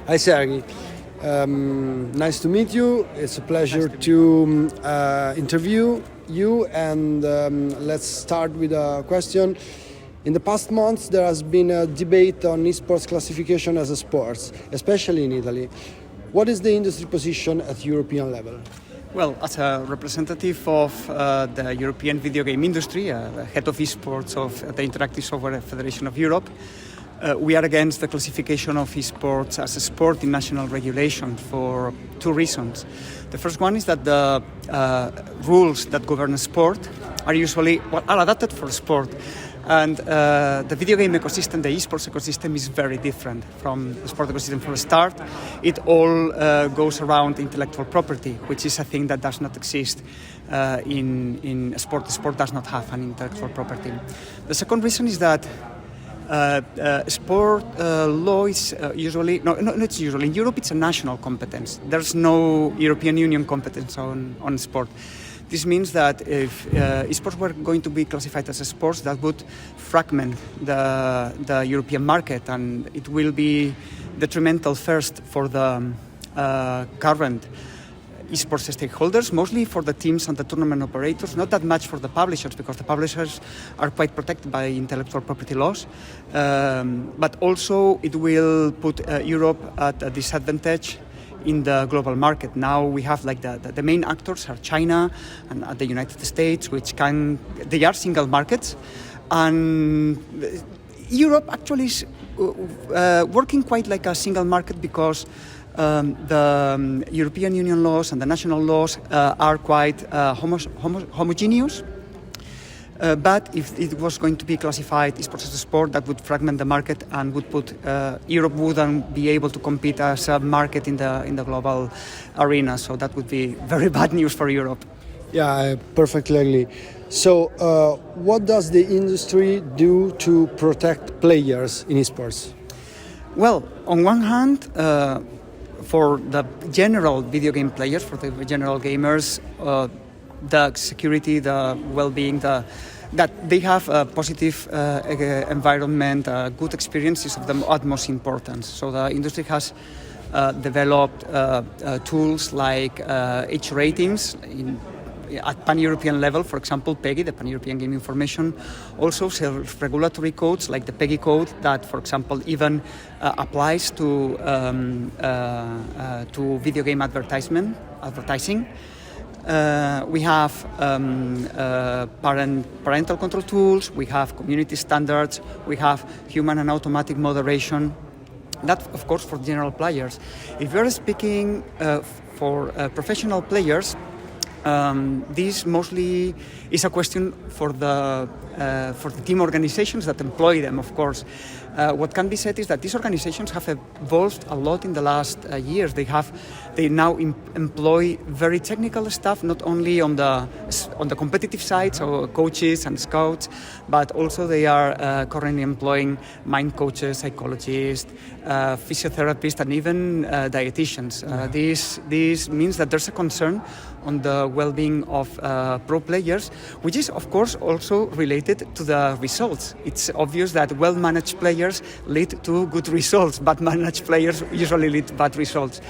Hi Sergi, nice to meet you. It's a pleasure to interview you, and let's start with a question. In the past months there has been a debate on esports classification as a sport, especially in Italy. What is the industry position at European level? Well, as a representative of the European video game industry, head of esports of the Interactive Software Federation of Europe, we are against the classification of esports as a sport in national regulation for two reasons. The first one is that the rules that govern a sport are usually are adapted for sport. And the video game ecosystem, the esports ecosystem, is very different from the sport ecosystem from the start. It all goes around intellectual property, which is a thing that does not exist in sport. The sport does not have an intellectual property. The second reason is that sport law is usually, not usually, in Europe it's a national competence. There's no European Union competence on sport. This means that if esports were going to be classified as a sport, that would fragment the European market, and it will be detrimental first for the current esports stakeholders, mostly for the teams and the tournament operators, not that much for the publishers, because the publishers are quite protected by intellectual property laws, but also it will put Europe at a disadvantage in the global market. Now we have like the main actors are China and the United States, they are single markets, and Europe actually is working quite like a single market because the European Union laws and the national laws are quite homogeneous. But if it was going to be classified esports as a sport, that would fragment the market and would put Europe wouldn't be able to compete as a market in the global arena. So that would be very bad news for Europe. Yeah, I perfectly agree. So what does the industry do to protect players in esports? Well, on one hand, for the general video game players, for the general gamers, the security, the well-being, that they have a positive environment, good experiences of the utmost importance. So the industry has developed tools like age ratings at pan-European level, for example, PEGI, the Pan-European Game Information, also self-regulatory codes like the PEGI code that, for example, even applies to video game advertising. We have parental control tools, we have community standards, we have human and automatic moderation. That, of course, for general players. If you're speaking for professional players, this mostly is a question for the team organizations that employ them, of course. What can be said is that these organizations have evolved a lot in the last years. They now employ very technical staff, not only on the competitive side, so coaches and scouts, but also they are currently employing mind coaches, psychologists, physiotherapists, and even dietitians. This means that there's a concern on the well-being of pro players, which is, of course, also related to the results. It's obvious that well-managed players lead to good results, but managed players usually lead to bad results.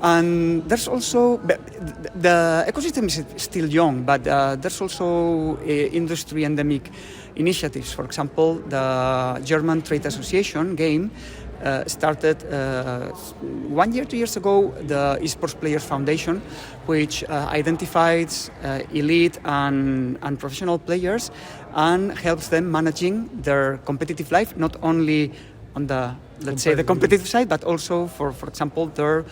And there's also, the ecosystem is still young, but there's also industry endemic initiatives. For example, the German Trade Association game started 1 year, 2 years ago, the Esports Players Foundation, which identifies elite and professional players and helps them managing their competitive life, not only on the, let's say, the competitive side, but also for example, the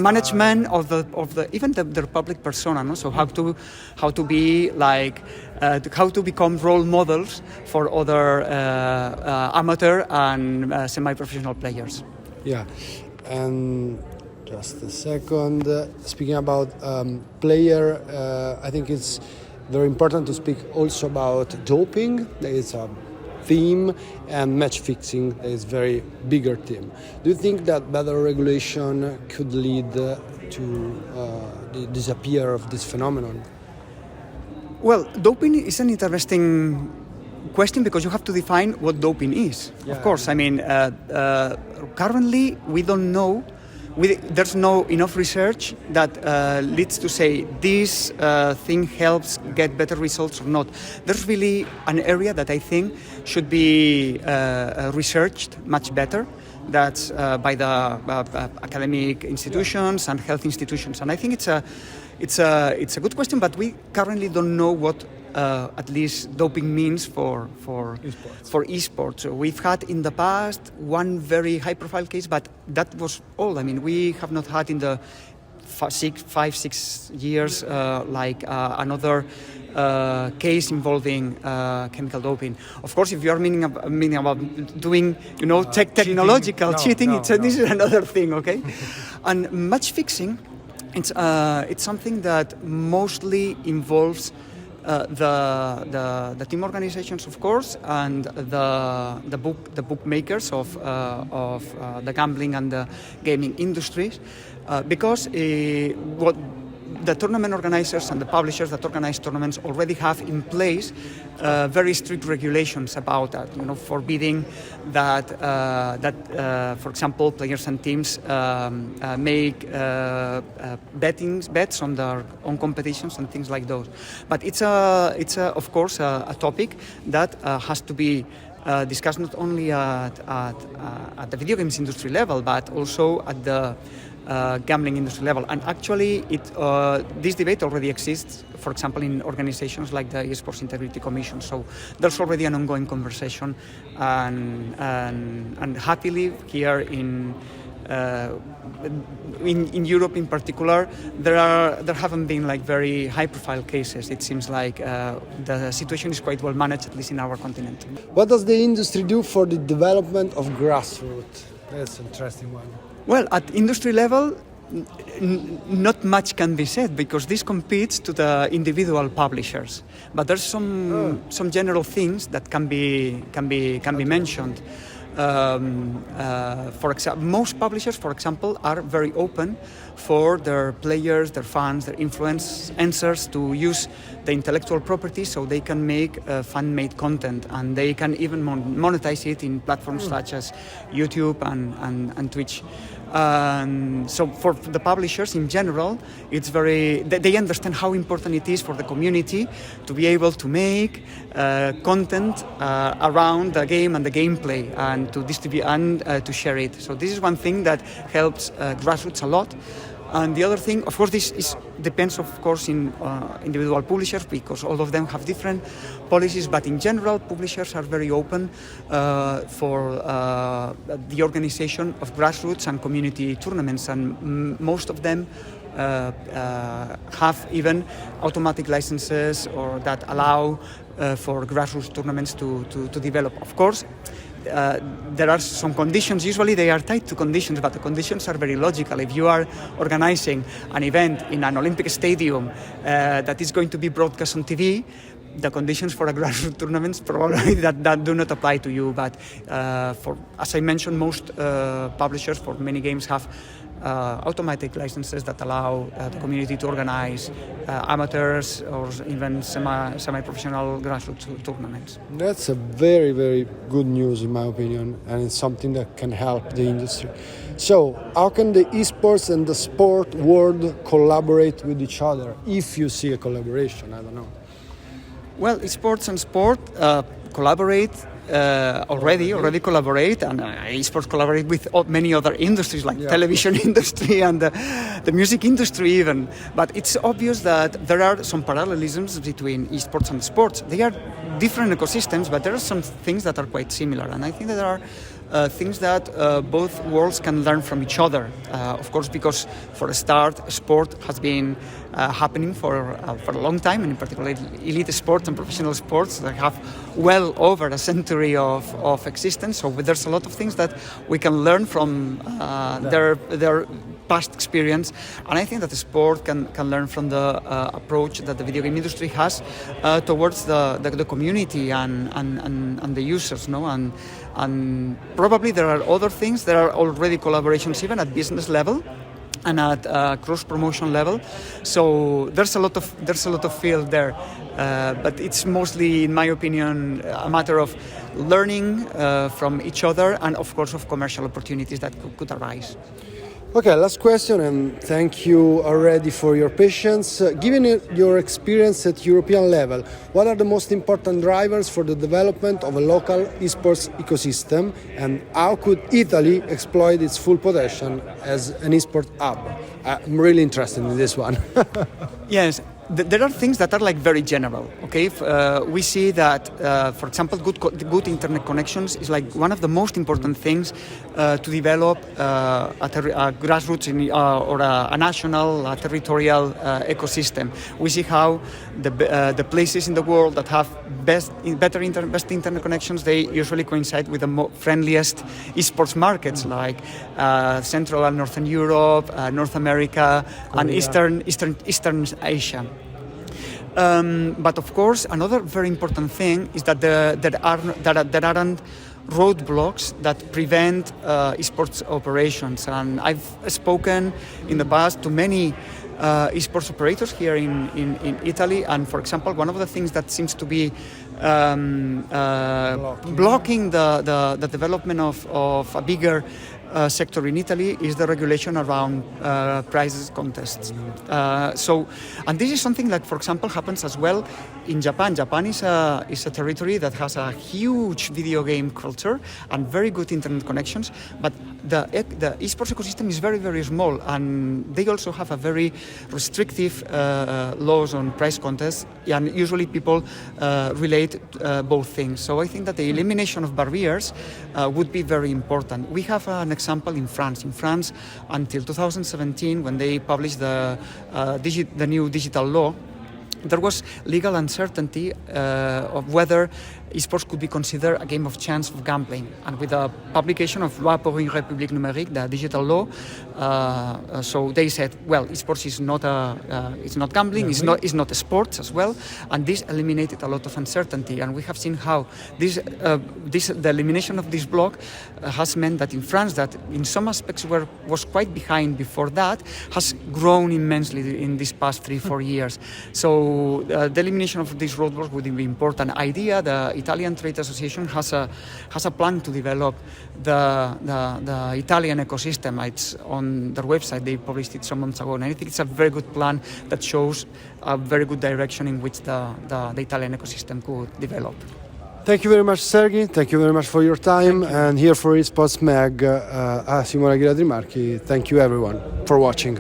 management of the even their public persona. No? So how to be like how to become role models for other amateur and semi-professional players. Yeah, and just a second. Speaking about player, I think it's very important to speak also about doping. There is a theme, and match fixing is very bigger theme. Do you think that better regulation could lead to the disappear of this phenomenon? Well, doping is an interesting question because you have to define what doping is. Yeah. Of course, I mean, currently we don't know there's no enough research that leads to say this thing helps get better results or not. There's really an area that I think should be researched much better. That's by the academic institutions and health institutions, and I think it's a good question. But we currently don't know what at least doping means for esports. So we've had in the past one very high-profile case, but that was all. I mean, we have not had in the 5-6 years another case involving chemical doping. Of course, if you are meaning about doing, technological cheating, this is another thing, okay? And match fixing, it's something that mostly involves the team organizations, of course, and the bookmakers of the gambling and the gaming industries, because what the tournament organizers and the publishers that organize tournaments already have in place very strict regulations about that, forbidding that, for example, players and teams make bets on their own competitions and things like those. But it's of course a topic that has to be discussed not only at the video games industry level, but also at the gambling industry level. And actually, this debate already exists, for example, in organizations like the Esports Integrity Commission. So there's already an ongoing conversation, and happily here in Europe in particular, there haven't been very high-profile cases. It seems like the situation is quite well managed, at least in our continent. What does the industry do for the development of grassroots? That's an interesting one. Well, at industry level, not much can be said because this competes to the individual publishers. But there's some general things that can be mentioned. For example, most publishers, for example, are very open for their players, their fans, their influencers to use the intellectual property so they can make fan-made content, and they can even monetize it in platforms such as YouTube and Twitch. So for the publishers in general, it's they understand how important it is for the community to be able to make content around the game and the gameplay, and to distribute and to share it. So this is one thing that helps grassroots a lot. And the other thing, of course, depends, of course, in individual publishers, because all of them have different policies. But in general, publishers are very open for the organization of grassroots and community tournaments, and most of them have even automatic licenses or that allow for grassroots tournaments to develop. Of course, there are some conditions. Usually they are tied to conditions, but the conditions are very logical. If you are organizing an event in an Olympic stadium that is going to be broadcast on TV, the conditions for a grassroots tournament probably that do not apply to you. But as I mentioned, most publishers for many games have automatic licenses that allow the community to organize amateurs or even semi-professional grassroots tournaments. That's a very, very good news in my opinion, and it's something that can help the industry. So how can the esports and the sport world collaborate with each other, if you see a collaboration? I don't know. Well, esports and sport collaborate already collaborate, and esports collaborate with many other industries like television industry and the music industry even. But it's obvious that there are some parallelisms between esports and sports. They are different ecosystems, but there are some things that are quite similar, and I think that there are things that both worlds can learn from each other. Of course, because for a start, sport has been happening for a long time, and in particular elite sports and professional sports that have well over a century of existence. So there's a lot of things that we can learn from their past experience, and I think that the sport can learn from the approach that the video game industry has towards the community and the users, no? And probably there are other things. There are already collaborations even at business level and at cross-promotion level. So there's a lot of field there, but it's mostly, in my opinion, a matter of learning from each other and, of course, of commercial opportunities that could arise. Okay, last question, and thank you already for your patience. Given your experience at European level, what are the most important drivers for the development of a local esports ecosystem, and how could Italy exploit its full potential as an esports hub? I'm really interested in this one. Yes. There are things that are like very general. Okay, we see that, for example, good internet connections is like one of the most important things to develop at a grassroots or a national, territorial ecosystem. We see how the places in the world that have best internet connections, they usually coincide with the friendliest esports markets, like Central and Northern Europe, North America, and Eastern Asia. But of course, another very important thing is that there aren't roadblocks that prevent esports operations. And I've spoken in the past to many esports operators here in Italy. And for example, one of the things that seems to be blocking the development of a bigger sector in Italy is the regulation around prizes contests. And this is something that, for example, happens as well in Japan. Japan is a territory that has a huge video game culture and very good internet connections, but the esports ecosystem is very, very small, and they also have a very restrictive laws on prize contests, and usually people relate both things. So I think that the elimination of barriers would be very important. We have an example in France. In France, until 2017, when they published the new digital law, there was legal uncertainty of whether esports could be considered a game of chance of gambling. And with the publication of Loi pour une République numérique, the digital law, so they said, well, esports is not it's not gambling, it's not a sport as well, and this eliminated a lot of uncertainty. And we have seen how the elimination of this block has meant that in France, that in some aspects was quite behind before that, has grown immensely in these past 3-4 years. So the elimination of this roadblock would be important idea. The Italian Trade Association has a plan to develop the Italian ecosystem. It's on their website. They published it some months ago, and I think it's a very good plan that shows a very good direction in which the Italian ecosystem could develop. Thank you very much, Sergi. Thank you very much for your time. And here for Esports Mag, Simone Aguilera Trimarchi. Thank you, everyone, for watching.